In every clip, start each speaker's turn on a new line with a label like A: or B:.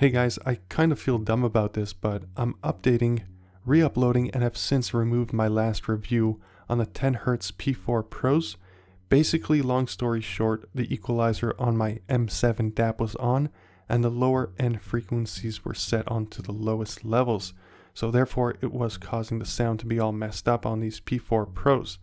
A: Hey guys, I kind of feel dumb about this, but I'm updating, re-uploading, and have since removed my last review on the TenHZ P4 Pros. Basically, long story short, the equalizer on my M7 DAP was on, and the lower end frequencies were set onto the lowest levels, so therefore it was causing the sound to be all messed up on these P4 Pros.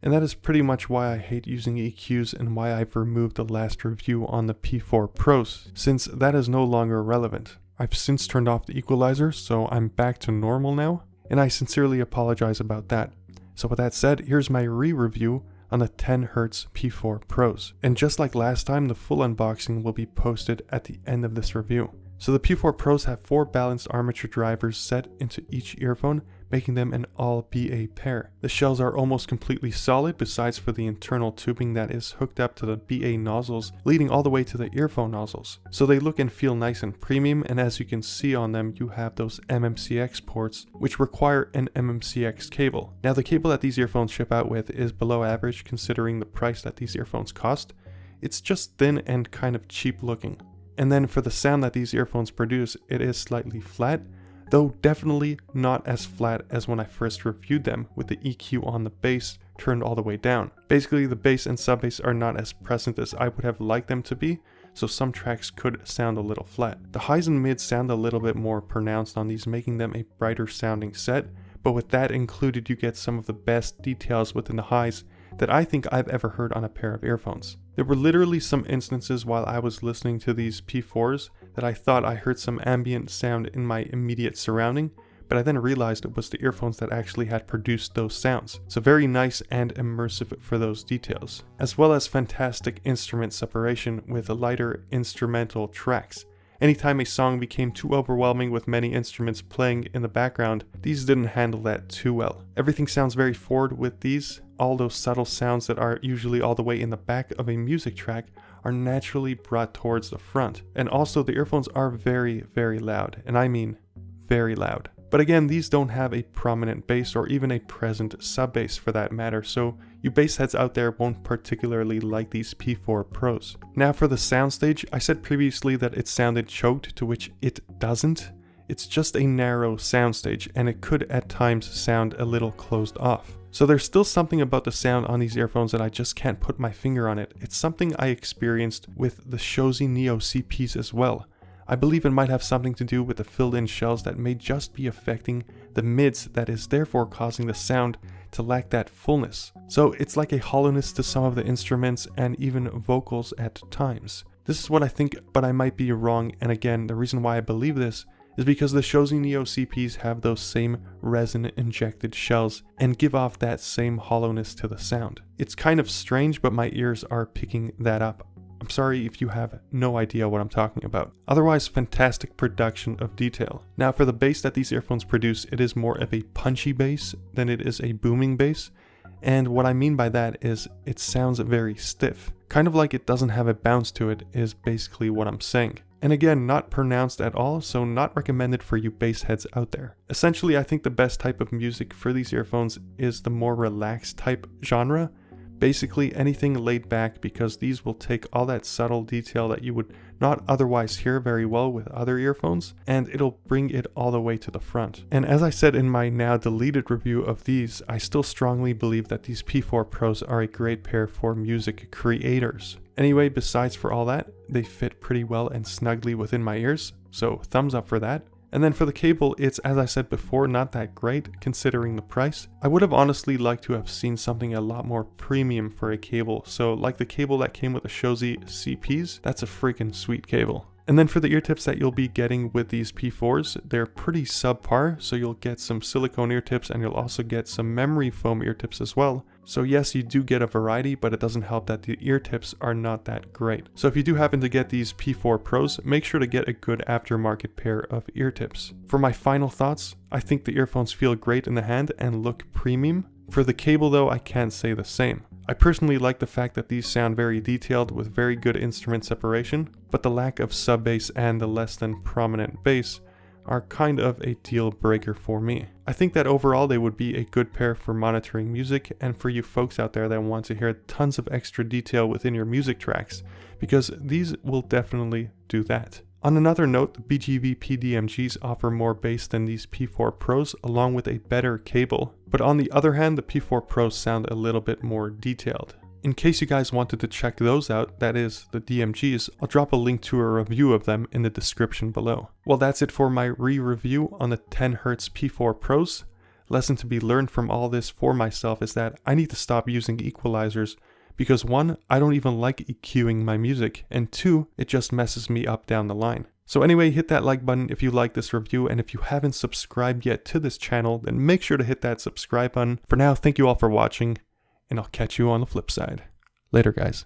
A: And that is pretty much why I hate using EQs and why I've removed the last review on the P4 Pros, since that is no longer relevant. I've since turned off the equalizer, so I'm back to normal now, and I sincerely apologize about that. So with that said, here's my re-review on the TenHZ P4 Pros. And just like last time, the full unboxing will be posted at the end of this review. So the P4 Pros have 4 balanced armature drivers set into each earphone, making them an all BA pair. The shells are almost completely solid, besides for the internal tubing that is hooked up to the BA nozzles, leading all the way to the earphone nozzles. So they look and feel nice and premium, and as you can see on them, you have those MMCX ports, which require an MMCX cable. Now the cable that these earphones ship out with is below average considering the price that these earphones cost. It's just thin and kind of cheap looking. And then for the sound that these earphones produce, it is slightly flat, though definitely not as flat as when I first reviewed them with the EQ on the bass turned all the way down. Basically, the bass and sub-bass are not as present as I would have liked them to be, so some tracks could sound a little flat. The highs and mids sound a little bit more pronounced on these, making them a brighter sounding set, but with that included you get some of the best details within the highs that I think I've ever heard on a pair of earphones. There were literally some instances while I was listening to these P4s that I thought I heard some ambient sound in my immediate surrounding, but I then realized it was the earphones that actually had produced those sounds. So very nice and immersive for those details, as well as fantastic instrument separation with lighter instrumental tracks. Anytime a song became too overwhelming with many instruments playing in the background, these didn't handle that too well. Everything sounds very forward with these. All those subtle sounds that are usually all the way in the back of a music track are naturally brought towards the front. And also the earphones are very, very loud, and I mean very loud. But again, these don't have a prominent bass or even a present sub-bass for that matter, so you bass heads out there won't particularly like these P4 Pros. Now for the soundstage, I said previously that it sounded choked, to which it doesn't. It's just a narrow soundstage, and it could at times sound a little closed off. So there's still something about the sound on these earphones that I just can't put my finger on it. It's something I experienced with the Shozy NEO CPs as well. I believe it might have something to do with the filled-in shells that may just be affecting the mids, that is therefore causing the sound to lack that fullness. So it's like a hollowness to some of the instruments and even vocals at times. This is what I think, but I might be wrong, and again, the reason why I believe this is because the Shozy NEO CPs have those same resin-injected shells and give off that same hollowness to the sound. It's kind of strange, but my ears are picking that up. I'm sorry if you have no idea what I'm talking about. Otherwise, fantastic production of detail. Now for the bass that these earphones produce, it is more of a punchy bass than it is a booming bass. And what I mean by that is it sounds very stiff. Kind of like it doesn't have a bounce to it is basically what I'm saying. And again, not pronounced at all, so not recommended for you bass heads out there. Essentially, I think the best type of music for these earphones is the more relaxed type genre. Basically anything laid back, because these will take all that subtle detail that you would not otherwise hear very well with other earphones, and it'll bring it all the way to the front. And as I said in my now deleted review of these, I still strongly believe that these P4 Pros are a great pair for music creators. Anyway, besides for all that, they fit pretty well and snugly within my ears, so thumbs up for that. And then for the cable, it's, as I said before, not that great considering the price. I would have honestly liked to have seen something a lot more premium for a cable. So like the cable that came with the Shozy CPs, that's a freaking sweet cable. And then for the ear tips that you'll be getting with these P4s, they're pretty subpar, so you'll get some silicone ear tips and you'll also get some memory foam ear tips as well. So yes, you do get a variety, but it doesn't help that the ear tips are not that great. So if you do happen to get these P4 Pros, make sure to get a good aftermarket pair of ear tips. For my final thoughts, I think the earphones feel great in the hand and look premium. For the cable though, I can't say the same. I personally like the fact that these sound very detailed with very good instrument separation, but the lack of sub-bass and the less than prominent bass are kind of a deal breaker for me. I think that overall they would be a good pair for monitoring music and for you folks out there that want to hear tons of extra detail within your music tracks, because these will definitely do that. On another note, the BGVP DMGs offer more bass than these P4 Pros along with a better cable. But on the other hand, the P4 Pros sound a little bit more detailed. In case you guys wanted to check those out, that is, the DMGs, I'll drop a link to a review of them in the description below. Well, that's it for my re-review on the TenHZ P4 Pros. Lesson to be learned from all this for myself is that I need to stop using equalizers because 1, I don't even like EQing my music, and 2, it just messes me up down the line. So anyway, hit that like button if you like this review, and if you haven't subscribed yet to this channel, then make sure to hit that subscribe button. For now, thank you all for watching, and I'll catch you on the flip side. Later, guys.